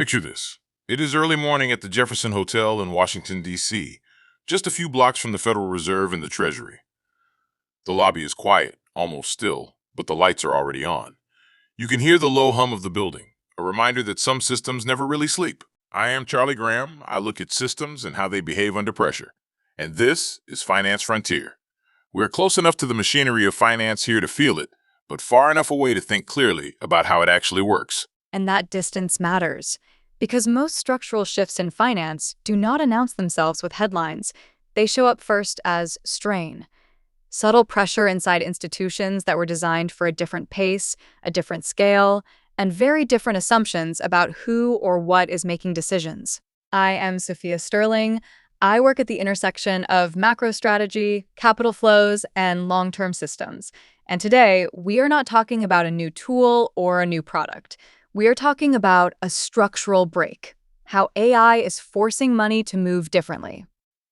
Picture this. It is early morning at the Jefferson Hotel in Washington, D.C., just a few blocks from the Federal Reserve and the Treasury. The lobby is quiet, almost still, but the lights are already on. You can hear the low hum of the building, a reminder that some systems never really sleep. I am Charlie Graham. I look at systems and how they behave under pressure. And this is Finance Frontier. We're close enough to the machinery of finance here to feel it, but far enough away to think clearly about how it actually works. And that distance matters, because most structural shifts in finance do not announce themselves with headlines. They show up first as strain, subtle pressure inside institutions that were designed for a different pace, a different scale, and very different assumptions about who or what is making decisions. I am Sophia Sterling. I work at the intersection of macro strategy, capital flows, and long-term systems. And today, we are not talking about a new tool or a new product. We are talking about a structural break, how AI is forcing money to move differently.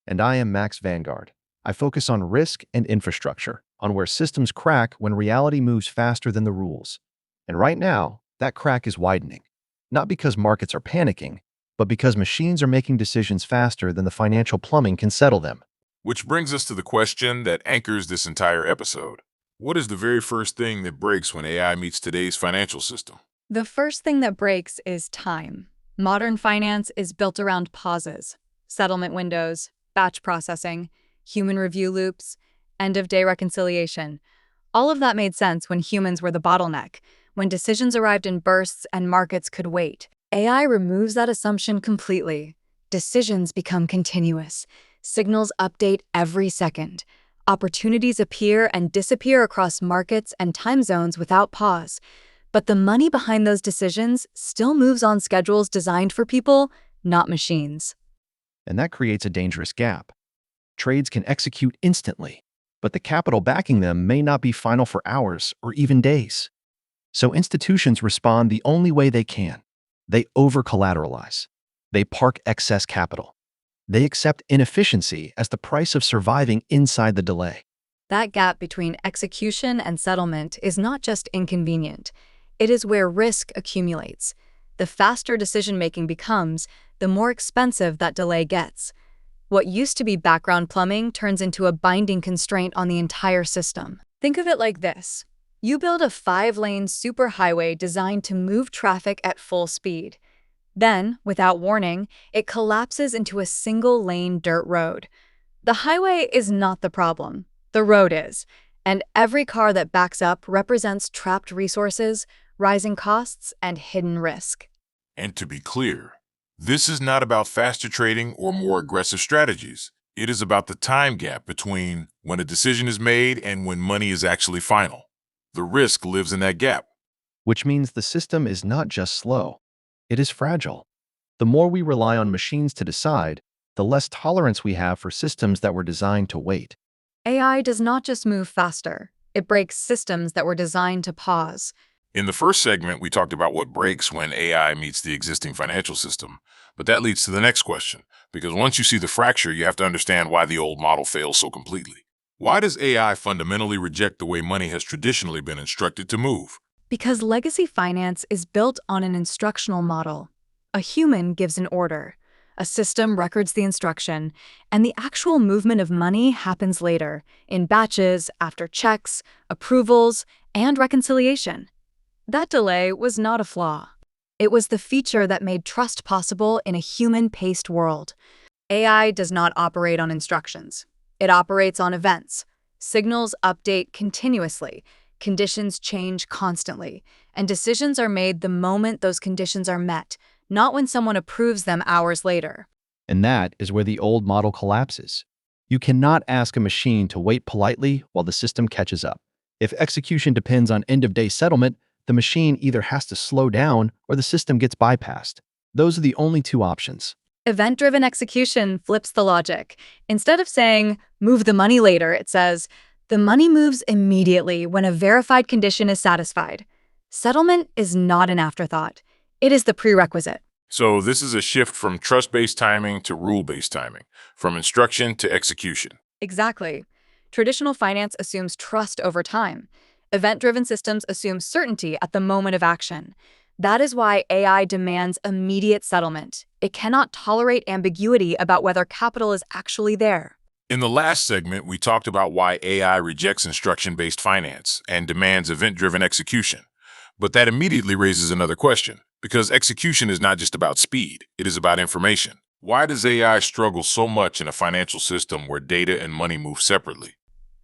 And I am Max Vanguard. I focus on risk and infrastructure, on where systems crack when reality moves faster than the rules. And right now, that crack is widening. Not because markets are panicking, but because machines are making decisions faster than the financial plumbing can settle them. Which brings us to the question that anchors this entire episode. What is the very first thing that breaks when AI meets today's financial system? The first thing that breaks is time. Modern finance is built around pauses, settlement windows, batch processing, human review loops, end-of-day reconciliation. All of that made sense when humans were the bottleneck, when decisions arrived in bursts and markets could wait. AI removes that assumption completely. Decisions become continuous. Signals update every second. Opportunities appear and disappear across markets and time zones without pause. But the money behind those decisions still moves on schedules designed for people, not machines. And that creates a dangerous gap. Trades can execute instantly, but the capital backing them may not be final for hours or even days. So institutions respond the only way they can. They over-collateralize. They park excess capital. They accept inefficiency as the price of surviving inside the delay. That gap between execution and settlement is not just inconvenient. It is where risk accumulates. The faster decision-making becomes, the more expensive that delay gets. What used to be background plumbing turns into a binding constraint on the entire system. Think of it like this. You build a 5-lane superhighway designed to move traffic at full speed. Then, without warning, it collapses into a single-lane dirt road. The highway is not the problem. The road is. And every car that backs up represents trapped resources, rising costs, and hidden risk. And to be clear, this is not about faster trading or more aggressive strategies. It is about the time gap between when a decision is made and when money is actually final. The risk lives in that gap. Which means the system is not just slow. It is fragile. The more we rely on machines to decide, the less tolerance we have for systems that were designed to wait. AI does not just move faster. It breaks systems that were designed to pause. In the first segment, we talked about what breaks when AI meets the existing financial system. But that leads to the next question, because once you see the fracture, you have to understand why the old model fails so completely. Why does AI fundamentally reject the way money has traditionally been instructed to move? Because legacy finance is built on an instructional model. A human gives an order. A system records the instruction, and the actual movement of money happens later, in batches, after checks, approvals, and reconciliation. That delay was not a flaw. It was the feature that made trust possible in a human-paced world. AI does not operate on instructions. It operates on events. Signals update continuously. Conditions change constantly. And decisions are made the moment those conditions are met, not when someone approves them hours later. And that is where the old model collapses. You cannot ask a machine to wait politely while the system catches up. If execution depends on end-of-day settlement, the machine either has to slow down or the system gets bypassed. Those are the only two options. Event-driven execution flips the logic. Instead of saying, move the money later, it says, the money moves immediately when a verified condition is satisfied. Settlement is not an afterthought. It is the prerequisite. So this is a shift from trust-based timing to rule-based timing, from instruction to execution. Exactly. Traditional finance assumes trust over time. Event-driven systems assume certainty at the moment of action. That is why AI demands immediate settlement. It cannot tolerate ambiguity about whether capital is actually there. In the last segment, we talked about why AI rejects instruction-based finance and demands event-driven execution. But that immediately raises another question, because execution is not just about speed, it is about information. Why does AI struggle so much in a financial system where data and money move separately?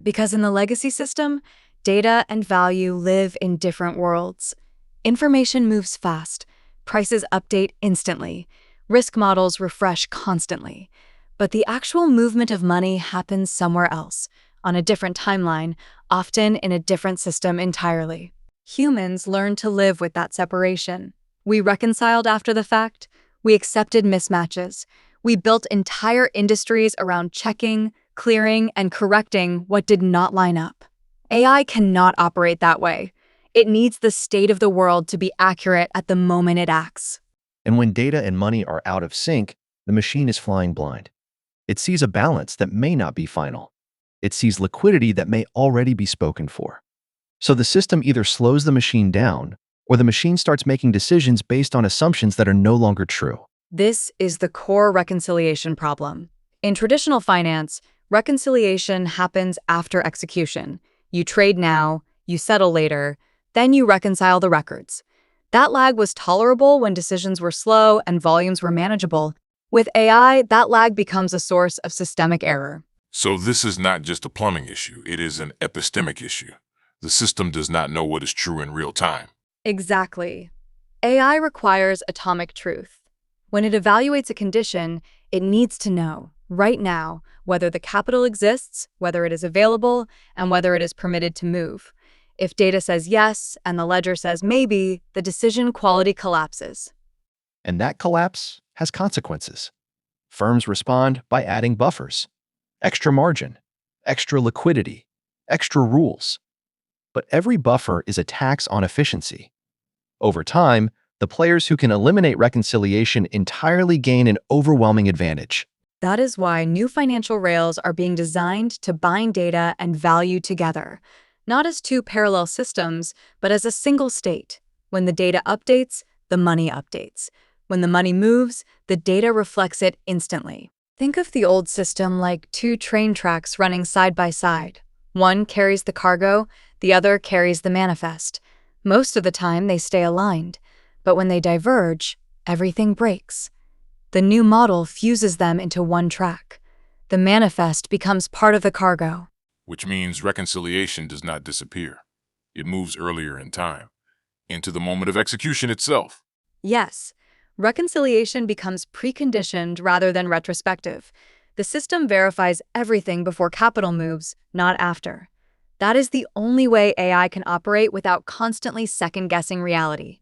Because in the legacy system, data and value live in different worlds. Information moves fast, prices update instantly, risk models refresh constantly. But the actual movement of money happens somewhere else, on a different timeline, often in a different system entirely. Humans learned to live with that separation. We reconciled after the fact. We accepted mismatches. We built entire industries around checking, clearing, and correcting what did not line up. AI cannot operate that way. It needs the state of the world to be accurate at the moment it acts. And when data and money are out of sync, the machine is flying blind. It sees a balance that may not be final. It sees liquidity that may already be spoken for. So the system either slows the machine down, or the machine starts making decisions based on assumptions that are no longer true. This is the core reconciliation problem. In traditional finance, reconciliation happens after execution. You trade now, you settle later, then you reconcile the records. That lag was tolerable when decisions were slow and volumes were manageable. With AI, that lag becomes a source of systemic error. So this is not just a plumbing issue, it is an epistemic issue. The system does not know what is true in real time. Exactly. AI requires atomic truth. When it evaluates a condition, it needs to know, right now, whether the capital exists, whether it is available, and whether it is permitted to move. If data says yes and the ledger says maybe, the decision quality collapses. And that collapse has consequences. Firms respond by adding buffers, extra margin, extra liquidity, extra rules. But every buffer is a tax on efficiency. Over time, the players who can eliminate reconciliation entirely gain an overwhelming advantage. That is why new financial rails are being designed to bind data and value together, not as two parallel systems, but as a single state. When the data updates, the money updates. When the money moves, the data reflects it instantly. Think of the old system like two train tracks running side by side. One carries the cargo, the other carries the manifest. Most of the time, they stay aligned. But when they diverge, everything breaks. The new model fuses them into one track. The manifest becomes part of the cargo. Which means reconciliation does not disappear. It moves earlier in time, into the moment of execution itself. Yes, reconciliation becomes preconditioned rather than retrospective. The system verifies everything before capital moves, not after. That is the only way AI can operate without constantly second-guessing reality.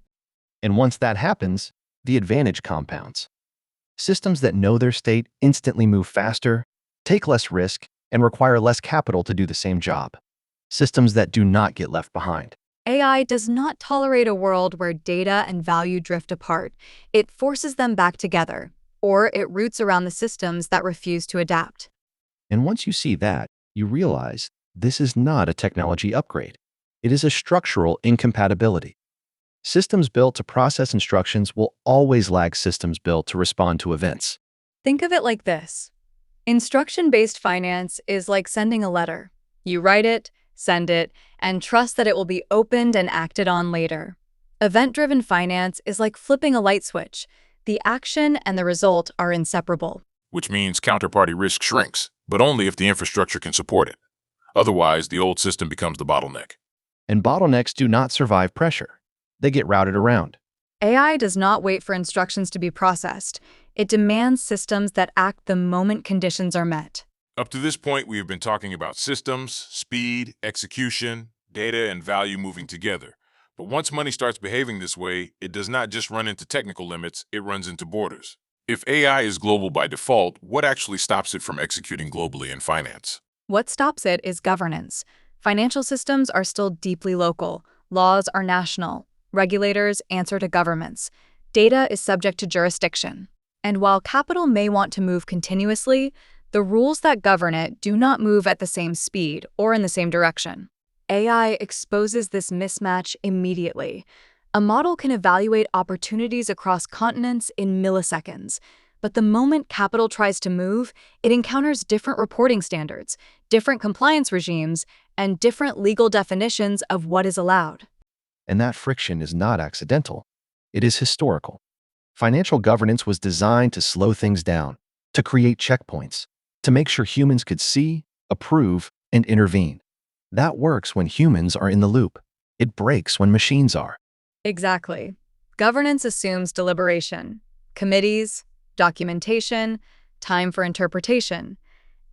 And once that happens, the advantage compounds. Systems that know their state instantly move faster, take less risk, and require less capital to do the same job. Systems that do not get left behind. AI does not tolerate a world where data and value drift apart. It forces them back together, or it roots around the systems that refuse to adapt. And once you see that, you realize this is not a technology upgrade. It is a structural incompatibility. Systems built to process instructions will always lag systems built to respond to events. Think of it like this. Instruction-based finance is like sending a letter. You write it, send it, and trust that it will be opened and acted on later. Event-driven finance is like flipping a light switch. The action and the result are inseparable. Which means counterparty risk shrinks, but only if the infrastructure can support it. Otherwise, the old system becomes the bottleneck. And bottlenecks do not survive pressure. They get routed around. AI does not wait for instructions to be processed. It demands systems that act the moment conditions are met. Up to this point, we have been talking about systems, speed, execution, data, and value moving together. But once money starts behaving this way, it does not just run into technical limits, it runs into borders. If AI is global by default, what actually stops it from executing globally in finance? What stops it is governance. Financial systems are still deeply local. Laws are national. Regulators answer to governments. Data is subject to jurisdiction. And while capital may want to move continuously, the rules that govern it do not move at the same speed or in the same direction. AI exposes this mismatch immediately. A model can evaluate opportunities across continents in milliseconds, but the moment capital tries to move, it encounters different reporting standards, different compliance regimes, and different legal definitions of what is allowed. And that friction is not accidental. It is historical. Financial governance was designed to slow things down, to create checkpoints, to make sure humans could see, approve, and intervene. That works when humans are in the loop. It breaks when machines are. Exactly. Governance assumes deliberation, committees, documentation, time for interpretation.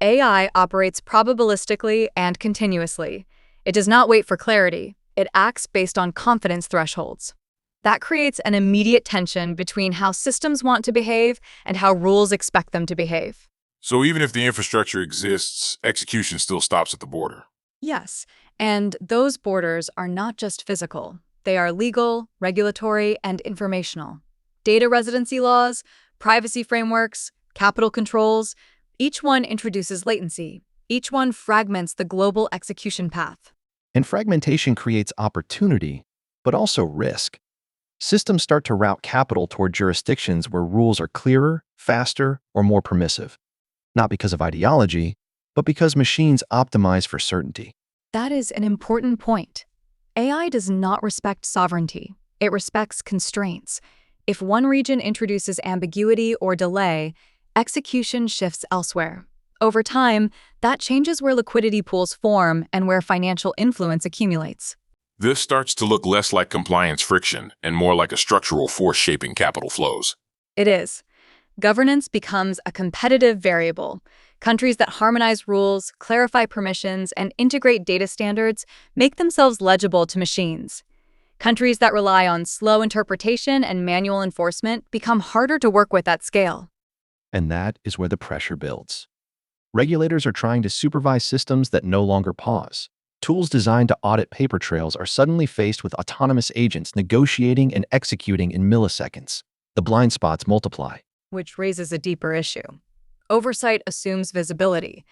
AI operates probabilistically and continuously. It does not wait for clarity. It acts based on confidence thresholds. That creates an immediate tension between how systems want to behave and how rules expect them to behave. So even if the infrastructure exists, execution still stops at the border. Yes, and those borders are not just physical. They are legal, regulatory, and informational. Data residency laws, privacy frameworks, capital controls, each one introduces latency. Each one fragments the global execution path. And fragmentation creates opportunity, but also risk. Systems start to route capital toward jurisdictions where rules are clearer, faster, or more permissive. Not because of ideology, but because machines optimize for certainty. That is an important point. AI does not respect sovereignty. It respects constraints. If one region introduces ambiguity or delay, execution shifts elsewhere. Over time, that changes where liquidity pools form and where financial influence accumulates. This starts to look less like compliance friction and more like a structural force shaping capital flows. It is. Governance becomes a competitive variable. Countries that harmonize rules, clarify permissions, and integrate data standards make themselves legible to machines. Countries that rely on slow interpretation and manual enforcement become harder to work with at scale. And that is where the pressure builds. Regulators are trying to supervise systems that no longer pause. Tools designed to audit paper trails are suddenly faced with autonomous agents negotiating and executing in milliseconds. The blind spots multiply. Which raises a deeper issue. Oversight assumes visibility,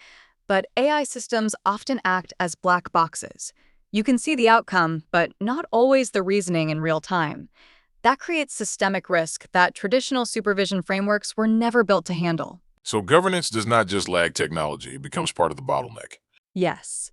but AI systems often act as black boxes. You can see the outcome, but not always the reasoning in real time. That creates systemic risk that traditional supervision frameworks were never built to handle. So governance does not just lag technology, it becomes part of the bottleneck. Yes.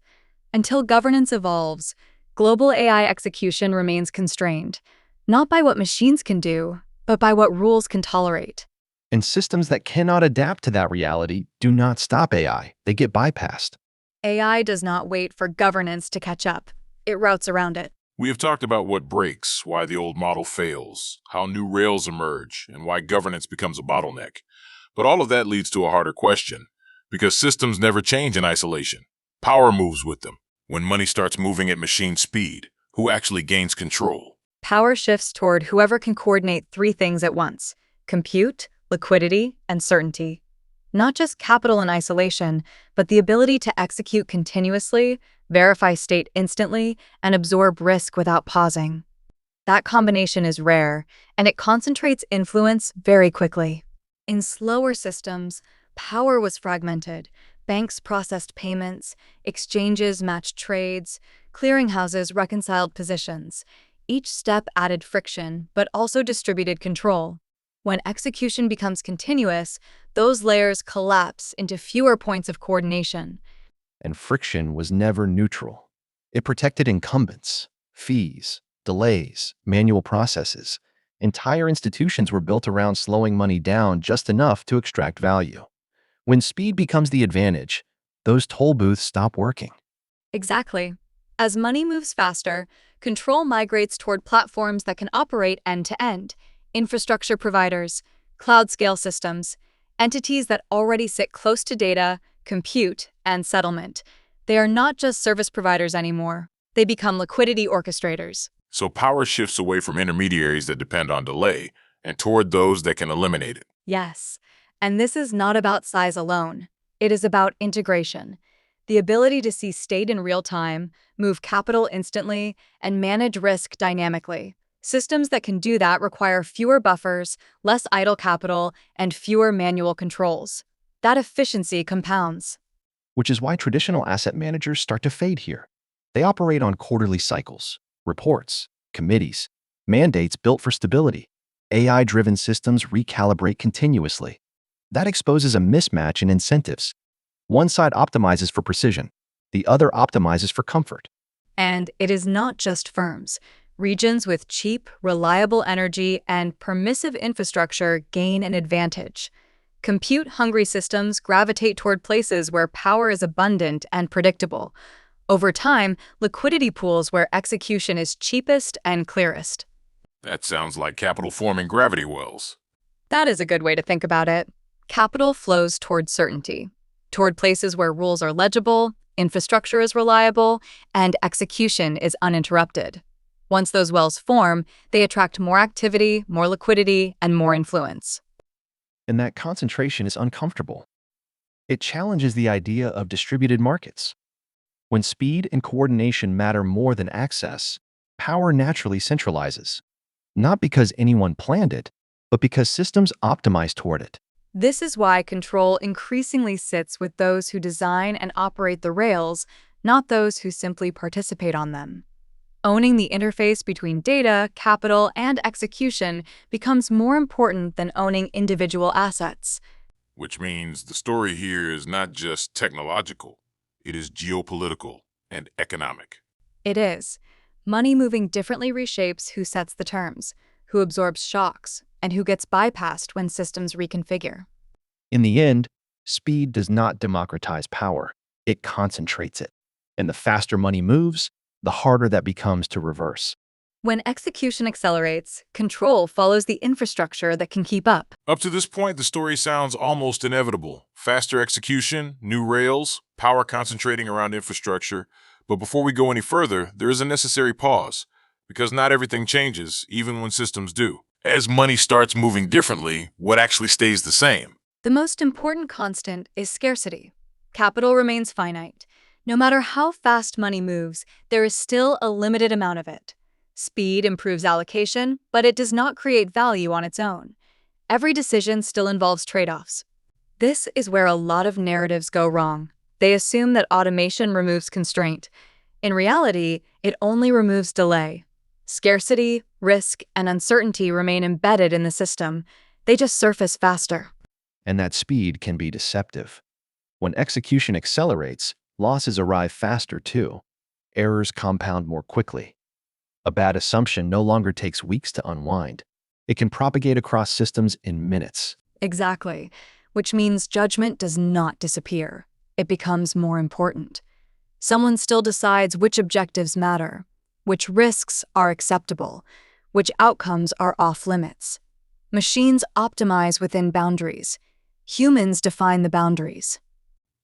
Until governance evolves, global AI execution remains constrained, not by what machines can do, but by what rules can tolerate. And systems that cannot adapt to that reality do not stop AI. They get bypassed. AI does not wait for governance to catch up. It routes around it. We have talked about what breaks, why the old model fails, how new rails emerge, and why governance becomes a bottleneck. But all of that leads to a harder question, because systems never change in isolation. Power moves with them. When money starts moving at machine speed, who actually gains control? Power shifts toward whoever can coordinate three things at once: compute, liquidity, and certainty. Not just capital in isolation, but the ability to execute continuously, verify state instantly, and absorb risk without pausing. That combination is rare, and it concentrates influence very quickly. In slower systems, power was fragmented. Banks processed payments, exchanges matched trades, clearinghouses reconciled positions. Each step added friction, but also distributed control. When execution becomes continuous, those layers collapse into fewer points of coordination. And friction was never neutral. It protected incumbents, fees, delays, manual processes. Entire institutions were built around slowing money down just enough to extract value. When speed becomes the advantage, those toll booths stop working. Exactly. As money moves faster, control migrates toward platforms that can operate end-to-end. Infrastructure providers, cloud-scale systems, entities that already sit close to data, compute, and settlement. They are not just service providers anymore. They become liquidity orchestrators. So power shifts away from intermediaries that depend on delay and toward those that can eliminate it. Yes, and this is not about size alone. It is about integration. The ability to see state in real time, move capital instantly, and manage risk dynamically. Systems that can do that require fewer buffers, less idle capital, and fewer manual controls. That efficiency compounds. Which is why traditional asset managers start to fade here. They operate on quarterly cycles, reports, committees, Mandates built for stability. AI-driven systems recalibrate continuously. That exposes a mismatch in incentives. One side optimizes for precision. The other optimizes for comfort. And it is not just firms. Regions with cheap, reliable energy and permissive infrastructure gain an advantage. Compute-hungry systems gravitate toward places where power is abundant and predictable. Over time, liquidity pools where execution is cheapest and clearest. That sounds like capital forming gravity wells. That is a good way to think about it. Capital flows toward certainty, toward places where rules are legible, infrastructure is reliable, and execution is uninterrupted. Once those wells form, they attract more activity, more liquidity, and more influence. And that concentration is uncomfortable. It challenges the idea of distributed markets. When speed and coordination matter more than access, power naturally centralizes. Not because anyone planned it, but because systems optimize toward it. This is why control increasingly sits with those who design and operate the rails, not those who simply participate on them. Owning the interface between data, capital, and execution becomes more important than owning individual assets. Which means the story here is not just technological, it is geopolitical and economic. It is. Money moving differently reshapes who sets the terms, who absorbs shocks, and who gets bypassed when systems reconfigure. In the end, speed does not democratize power, it concentrates it. And the faster money moves, the harder that becomes to reverse. When execution accelerates, control follows the infrastructure that can keep up. Up to this point, the story sounds almost inevitable. Faster execution, new rails, power concentrating around infrastructure. But before we go any further, there is a necessary pause, because not everything changes, even when systems do. As money starts moving differently, what actually stays the same? The most important constant is scarcity. Capital remains finite. No matter how fast money moves, there is still a limited amount of it. Speed improves allocation, but it does not create value on its own. Every decision still involves trade-offs. This is where a lot of narratives go wrong. They assume that automation removes constraint. In reality, it only removes delay. Scarcity, risk, and uncertainty remain embedded in the system. They just surface faster. And that speed can be deceptive. When execution accelerates, losses arrive faster too. Errors compound more quickly. A bad assumption no longer takes weeks to unwind. It can propagate across systems in minutes. Exactly, which means judgment does not disappear. It becomes more important. Someone still decides which objectives matter, which risks are acceptable, which outcomes are off-limits. Machines optimize within boundaries. Humans define the boundaries.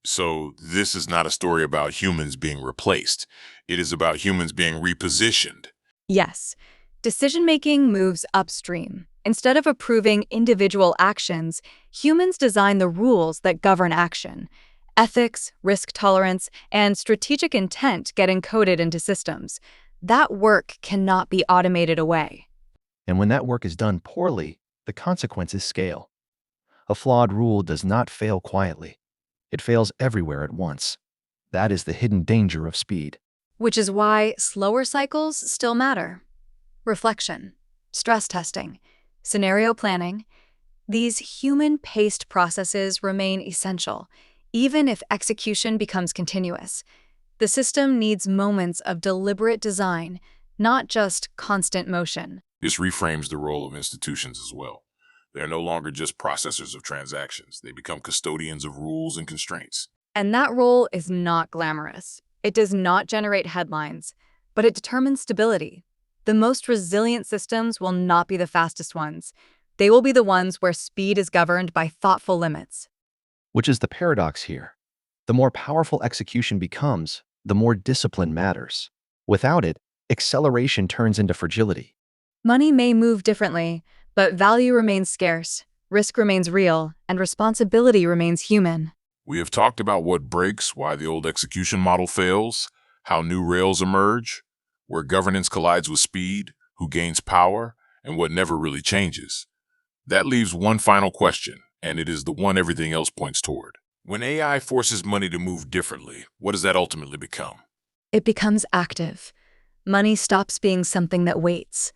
So this is not a story about humans being replaced. It is about humans being repositioned. Yes, decision-making moves upstream. Instead of approving individual actions, humans design the rules that govern action. Ethics, risk tolerance, and strategic intent get encoded into systems. That work cannot be automated away. And when that work is done poorly, the consequences scale. A flawed rule does not fail quietly. It fails everywhere at once. That is the hidden danger of speed. Which is why slower cycles still matter. Reflection, stress testing, scenario planning. These human-paced processes remain essential, even if execution becomes continuous. The system needs moments of deliberate design, not just constant motion. This reframes the role of institutions as well. They are no longer just processors of transactions. They become custodians of rules and constraints. And that role is not glamorous. It does not generate headlines, but it determines stability. The most resilient systems will not be the fastest ones. They will be the ones where speed is governed by thoughtful limits. Which is the paradox here. The more powerful execution becomes, the more discipline matters. Without it, acceleration turns into fragility. Money may move differently, but value remains scarce, risk remains real, and responsibility remains human. We have talked about what breaks, why the old execution model fails, how new rails emerge, where governance collides with speed, who gains power, and what never really changes. That leaves one final question, and it is the one everything else points toward. When AI forces money to move differently, what does that ultimately become? It becomes active. Money stops being something that waits.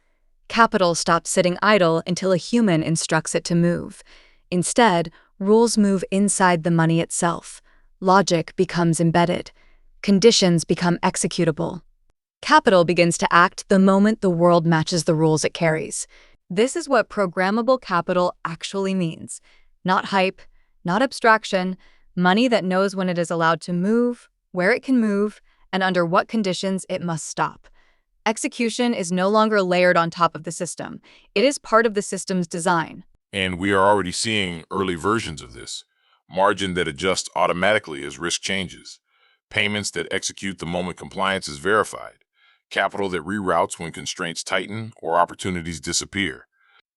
Capital stops sitting idle until a human instructs it to move. Instead, rules move inside the money itself. Logic becomes embedded. Conditions become executable. Capital begins to act the moment the world matches the rules it carries. This is what programmable capital actually means. Not hype, not abstraction, money that knows when it is allowed to move, where it can move, and under what conditions it must stop. Execution is no longer layered on top of the system. It is part of the system's design. And we are already seeing early versions of this. Margin that adjusts automatically as risk changes. Payments that execute the moment compliance is verified. Capital that reroutes when constraints tighten or opportunities disappear.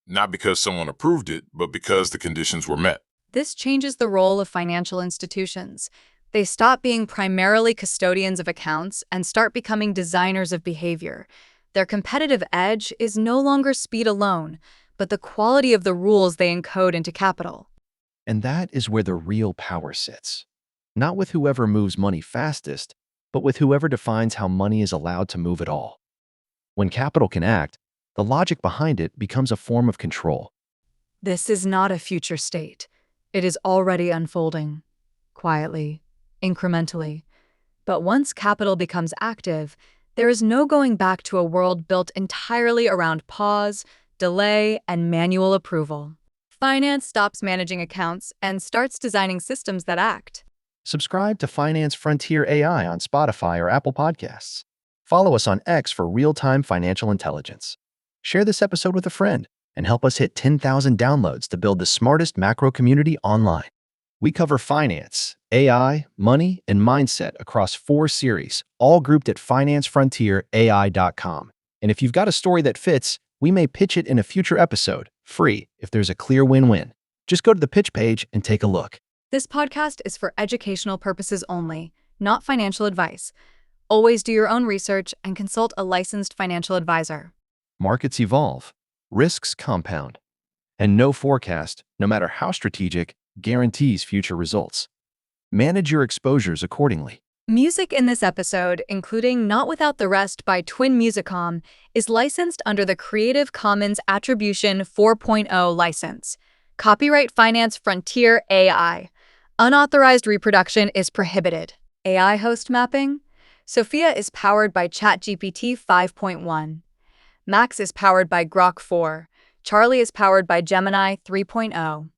Not because someone approved it, but because the conditions were met. This changes the role of financial institutions. They stop being primarily custodians of accounts and start becoming designers of behavior. Their competitive edge is no longer speed alone, but the quality of the rules they encode into capital. And that is where the real power sits. Not with whoever moves money fastest, but with whoever defines how money is allowed to move at all. When capital can act, the logic behind it becomes a form of control. This is not a future state. It is already unfolding, quietly, incrementally. But once capital becomes active, there is no going back to a world built entirely around pause, delay, and manual approval. Finance stops managing accounts and starts designing systems that act. Subscribe to Finance Frontier AI on Spotify or Apple Podcasts. Follow us on X for real-time financial intelligence. Share this episode with a friend and help us hit 10,000 downloads to build the smartest macro community online. We cover finance, AI, money, and mindset across 4 series, all grouped at financefrontierai.com. And if you've got a story that fits, we may pitch it in a future episode, free, if there's a clear win-win. Just go to the pitch page and take a look. This podcast is for educational purposes only, not financial advice. Always do your own research and consult a licensed financial advisor. Markets evolve, risks compound, and no forecast, no matter how strategic, guarantees future results. Manage your exposures accordingly. Music in this episode, including Not Without the Rest by Twin Musicom, is licensed under the Creative Commons Attribution 4.0 license. Copyright Finance Frontier AI. Unauthorized reproduction is prohibited. AI host mapping? Sophia is powered by ChatGPT 5.1. Max is powered by Grok 4. Charlie is powered by Gemini 3.0.